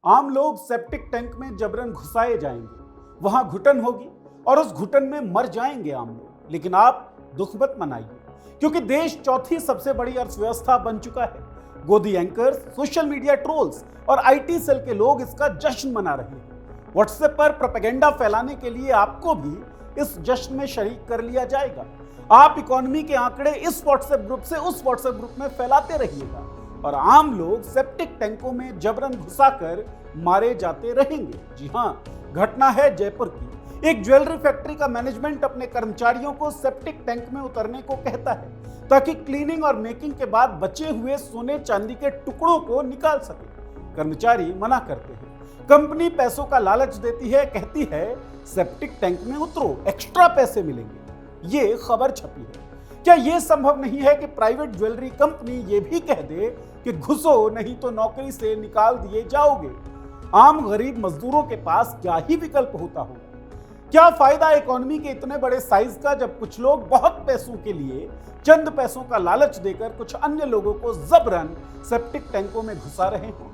आम लोग septic tank में जबरन घुसाए जाएंगे, वहां घुटन होगी और उस घुटन में मर जाएंगे आम लोग। लेकिन आप दुख मत मनाइए, क्योंकि देश चौथी सबसे बड़ी अर्थव्यवस्था बन चुका है। गोदी एंकर्स, सोशल मीडिया ट्रोल्स और आईटी सेल के लोग इसका जश्न मना रहे हैं। व्हाट्सएप पर प्रोपेगेंडा फैलाने के लिए आपको भी इस जश्न में शरीक कर लिया जाएगा। आप इकोनॉमी के आंकड़े इस व्हाट्सएप ग्रुप से उस व्हाट्सएप ग्रुप में फैलाते रहिएगा और आम लोग सेप्टिक टैंकों में जबरन घुसाकर मारे जाते रहेंगे। जी हां, घटना है जयपुर की। एक ज्वेलरी फैक्ट्री का मैनेजमेंट अपने कर्मचारियों को सेप्टिक टैंक में उतरने को कहता है ताकि क्लीनिंग और मेकिंग के बाद बचे हुए सोने चांदी के टुकड़ों को निकाल सके। कर्मचारी मना करते हैं। कंपनी पैसों का लालच देती है, कहती है सेप्टिक टैंक में उतरो, एक्स्ट्रा पैसे मिलेंगे। ये खबर छपी है। क्या यह संभव नहीं है कि प्राइवेट ज्वेलरी कंपनी ये भी कह दे कि घुसो नहीं तो नौकरी से निकाल दिए जाओगे? आम गरीब मजदूरों के पास क्या ही विकल्प होता होगा? क्या फायदा इकोनॉमी के इतने बड़े साइज का, जब कुछ लोग बहुत पैसों के लिए चंद पैसों का लालच देकर कुछ अन्य लोगों को जबरन सेप्टिक टैंकों में घुसा रहे हैं।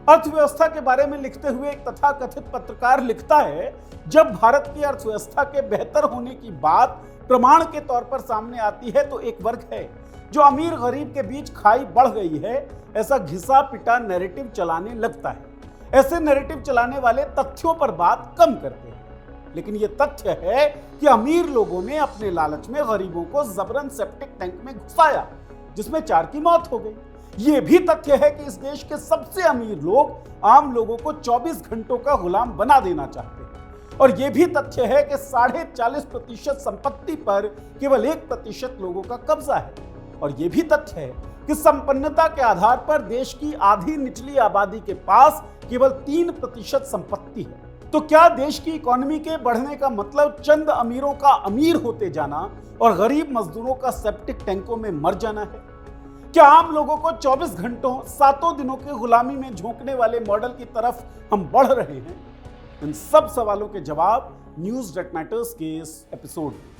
अर्थव्यवस्था के बारे में लिखते हुए एक तथाकथित पत्रकार लिखता है, जब भारत की अर्थव्यवस्था के बेहतर होने की बात प्रमाण के तौर पर सामने आती है तो एक वर्ग है जो अमीर गरीब के बीच खाई बढ़ गई है ऐसा घिसा पिटा नैरेटिव चलाने लगता है। ऐसे नैरेटिव चलाने वाले तथ्यों पर बात कम करते हैं, लेकिन यह तथ्य है कि अमीर लोगों ने अपने लालच में गरीबों को जबरन सेप्टिक टैंक में घुसाया, जिसमें 4 की मौत हो गई। यह भी तथ्य है कि इस देश के सबसे अमीर लोग आम लोगों को 24 घंटों का गुलाम बना देना चाहते हैं। और यह भी तथ्य है कि 40.5% संपत्ति पर केवल 1% लोगों का कब्जा है। और यह भी तथ्य है कि संपन्नता के आधार पर देश की आधी निचली आबादी के पास केवल 3% संपत्ति है। तो क्या देश की इकोनॉमी के बढ़ने का मतलब चंद अमीरों का अमीर होते जाना और गरीब मजदूरों का सेप्टिक टैंकों में मर जाना है? क्या आम लोगों को 24 घंटों 7 दिनों की गुलामी में झोंकने वाले मॉडल की तरफ हम बढ़ रहे हैं? इन सब सवालों के जवाब न्यूज़ दैट मैटर्स के इस एपिसोड में।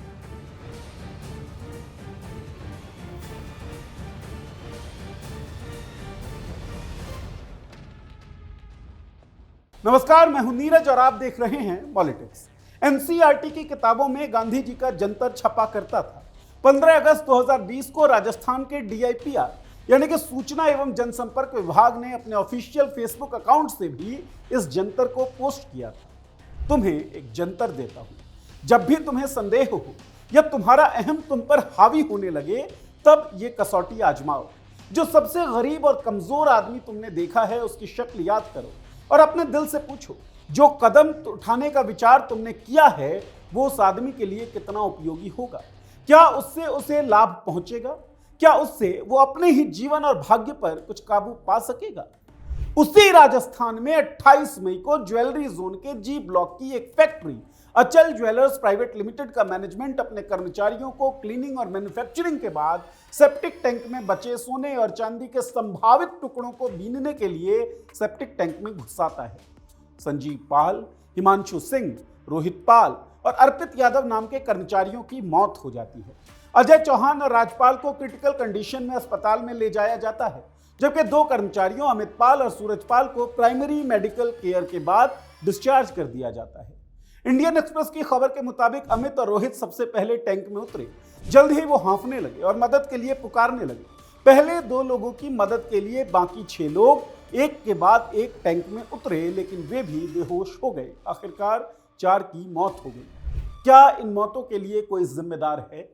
नमस्कार, मैं हूं नीरज और आप देख रहे हैं पॉलिटिक्स। एनसीईआरटी की किताबों में गांधी जी का जंतर छपा करता था। 15 अगस्त 2020 को राजस्थान के डीआईपीआर यानी कि सूचना एवं जनसंपर्क विभाग ने अपने ऑफिशियल फेसबुक अकाउंट से भी इस जंतर को पोस्ट किया था। तुम्हें एक जंतर देता हूं, जब भी तुम्हें संदेह हो या तुम्हारा अहम तुम पर हावी होने लगे, तब ये कसौटी आजमाओ। जो सबसे गरीब और कमजोर आदमी तुमने देखा है उसकी शक्ल याद करो और अपने दिल से पूछो, जो कदम उठाने का विचार तुमने किया है वो उस आदमी के लिए कितना उपयोगी होगा? क्या उससे उसे लाभ पहुंचेगा? क्या उससे वो अपने ही जीवन और भाग्य पर कुछ काबू पा सकेगा? उसी राजस्थान में 28 मई को ज्वेलरी जोन के जी ब्लॉक की एक फैक्ट्री अचल ज्वेलर्स प्राइवेट लिमिटेड का मैनेजमेंट अपने कर्मचारियों को क्लीनिंग और मैन्युफैक्चरिंग के बाद सेप्टिक टैंक में बचे सोने और चांदी के संभावित टुकड़ों को बीनने के लिए सेप्टिक टैंक में घुसाता है। संजीव पाल, हिमांशु सिंह, रोहित पाल और अर्पित यादव नाम के कर्मचारियों की मौत हो जाती है। अजय चौहान और राजपाल को क्रिटिकल कंडीशन में अस्पताल में ले जाया जाता है, जबकि 2 कर्मचारियों अमित पाल और सूरज पाल को प्राइमरी मेडिकल केयर के बाद डिस्चार्ज कर दिया जाता है। इंडियन एक्सप्रेस की खबर के मुताबिक अमित और रोहित सबसे पहले टैंक में उतरे। जल्द ही वो हाँफने लगे और मदद के लिए पुकारने लगे। पहले 2 लोगों की मदद के लिए बाकी 6 लोग एक के बाद एक टैंक में उतरे, लेकिन वे भी बेहोश हो गए। आखिरकार 4 की मौत हो गई। क्या इन मौतों के लिए कोई जिम्मेदार है?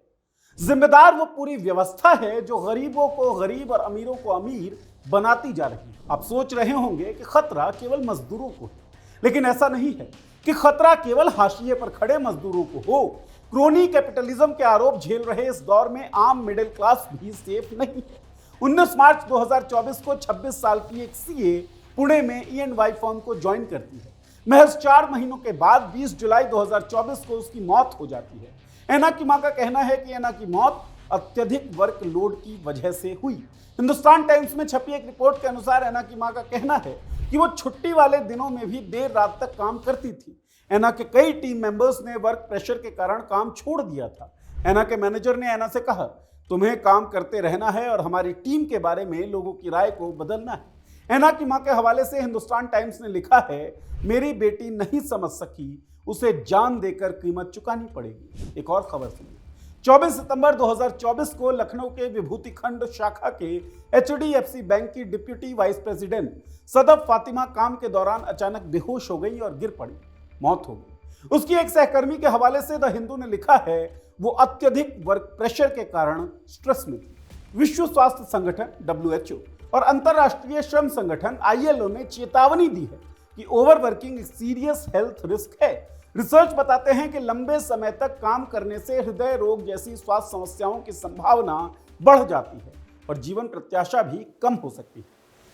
जिम्मेदार वो पूरी व्यवस्था है जो गरीबों को गरीब और अमीरों को अमीर बनाती जा रही है। आप सोच रहे होंगे कि खतरा केवल मजदूरों को है, लेकिन ऐसा नहीं है कि खतरा केवल हाशिए पर खड़े मजदूरों को हो। क्रोनी कैपिटलिज्म के आरोप झेल रहे इस दौर में आम मिडिल क्लास भी सेफ नहीं है। 19 मार्च 2024 को 26 साल की एक सीए पुणे में E&Y फर्म को ज्वाइन करती है। महज 4 महीनों के बाद 20 जुलाई 2024 को उसकी मौत हो जाती है। ऐना की मां का कहना है कि ऐना की मौत अत्यधिक वर्कलोड की वजह से हुई। हिंदुस्तान टाइम्स में छपी एक रिपोर्ट के अनुसार ऐना की मां का कहना है कि वो छुट्टी वाले दिनों में भी देर रात तक काम करती थी। ऐना के कई टीम मेंबर्स ने वर्क प्रेशर के कारण काम छोड़ दिया था। ऐना के मैनेजर ने ऐना से कहा, तुम्हें काम करते रहना है और हमारी टीम के बारे में लोगों की राय को बदलना है। ऐना की मां के हवाले से हिंदुस्तान टाइम्स ने लिखा है, मेरी बेटी नहीं समझ सकी, उसे जान देकर कीमत चुकानी पड़ेगी। एक और खबर सुनिए। 24 सितंबर 2024 को लखनऊ के विभूति खंड शाखा के HDFC बैंक की deputy vice president Sadaf Fatima काम के दौरान अचानक बेहोश हो गई और गिर पड़ी, मौत हो गई। उसकी एक सहकर्मी के हवाले से द हिंदू ने लिखा है, वो अत्यधिक वर्क प्रेशर के कारण स्ट्रेस में थी। विश्व स्वास्थ्य संगठन WHO और अंतरराष्ट्रीय श्रम संगठन ILO ने चेतावनी दी है कि ओवरवर्किंग एक सीरियस हेल्थ रिस्क है। रिसर्च बताते हैं कि लंबे समय तक काम करने से हृदय रोग जैसी स्वास्थ्य समस्याओं की संभावना बढ़ जाती है और जीवन प्रत्याशा भी कम हो सकती है।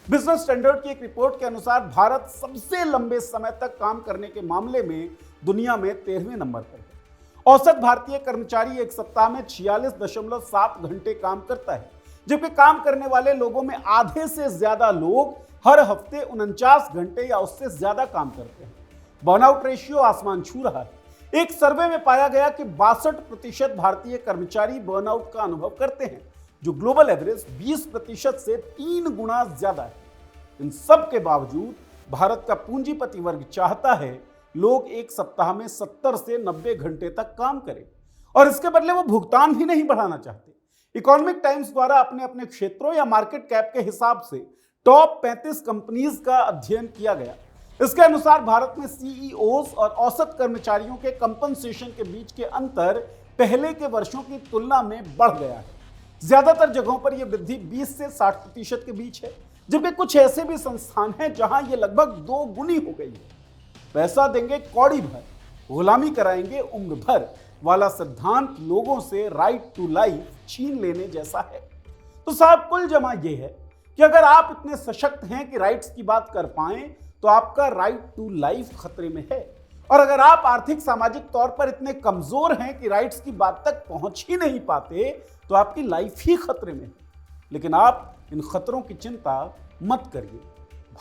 बिजनेस स्टैंडर्ड की एक रिपोर्ट के अनुसार भारत सबसे लंबे समय तक काम करने के मामले में दुनिया में 13वें नंबर पर है। औसत भारतीय कर्मचारी एक सप्ताह में 46.7 घंटे काम करता है, जबकि काम करने वाले लोगों में आधे से ज्यादा लोग हर हफ्ते 49 घंटे या उससे ज्यादा काम करते हैं। बर्नआउट रेशियो आसमान छू रहा है। एक सर्वे में पाया गया कि 62% भारतीय कर्मचारी बर्नआउट का अनुभव करते हैं, जो ग्लोबल एवरेज 20% से 3 गुना ज्यादा है। इन सब के बावजूद भारत का पूंजीपति वर्ग चाहता है लोग एक सप्ताह में 70 से 90 घंटे तक काम करें और इसके बदले वो भुगतान भी नहीं बढ़ाना चाहते। इकोनॉमिक टाइम्स द्वारा अपने अपने क्षेत्रों या मार्केट कैप के हिसाब से टॉप 35 कंपनीज का अध्ययन किया गया। इसके अनुसार भारत में CEOs और औसत कर्मचारियों के कंपनसेशन के बीच के अंतर पहले के वर्षों की तुलना में बढ़ गया है। ज्यादातर जगहों पर यह वृद्धि 20 से 60% के बीच है, जबकि कुछ ऐसे भी संस्थान हैं जहां यह लगभग 2 गुनी हो गई है। पैसा देंगे कौड़ी भर, गुलामी कराएंगे उम्र भर वाला सिद्धांत लोगों से राइट टू लाइफ छीन लेने जैसा है। तो साहब कुल जमा यह है कि अगर आप इतने सशक्त हैं कि राइट्स की बात कर पाएं, तो आपका राइट टू लाइफ खतरे में है। और अगर आप आर्थिक सामाजिक तौर पर इतने कमजोर हैं कि राइट्स की बात तक पहुंच ही नहीं पाते, तो आपकी लाइफ ही खतरे में है। लेकिन आप इन खतरों की चिंता मत करिए।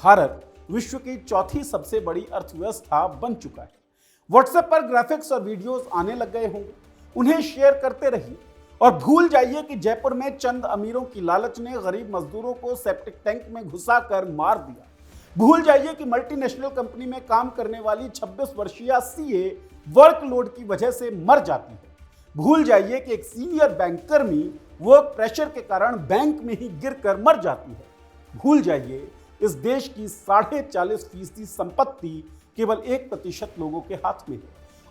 भारत विश्व की चौथी सबसे बड़ी अर्थव्यवस्था बन चुका है। व्हाट्सएप पर ग्राफिक्स और वीडियोस आने लग गए होंगे, उन्हें शेयर करते रहिए और भूल जाइए कि जयपुर में चंद अमीरों की लालच ने गरीब मजदूरों को सेप्टिक टैंक में घुसाकर मार दिया। भूल जाइए कि मल्टीनेशनल कंपनी में काम करने वाली 26 वर्षीय CA वर्कलोड की वजह से मर जाती है। भूल जाइए कि एक सीनियर बैंक कर्मी वर्क प्रेशर के कारण बैंक में ही गिरकर मर जाती है। भूल जाइए इस देश की 40.5% संपत्ति केवल 1% लोगों के हाथ में है।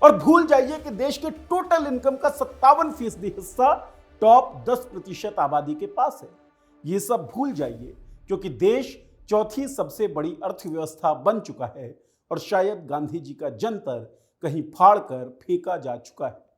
और भूल जाइए कि देश के टोटल इनकम का 57% हिस्सा टॉप 10% आबादी के पास है। ये सब भूल जाइए, क्योंकि देश चौथी सबसे बड़ी अर्थव्यवस्था बन चुका है और शायद गांधी जी का जंतर कहीं फाड़ कर फेंका जा चुका है।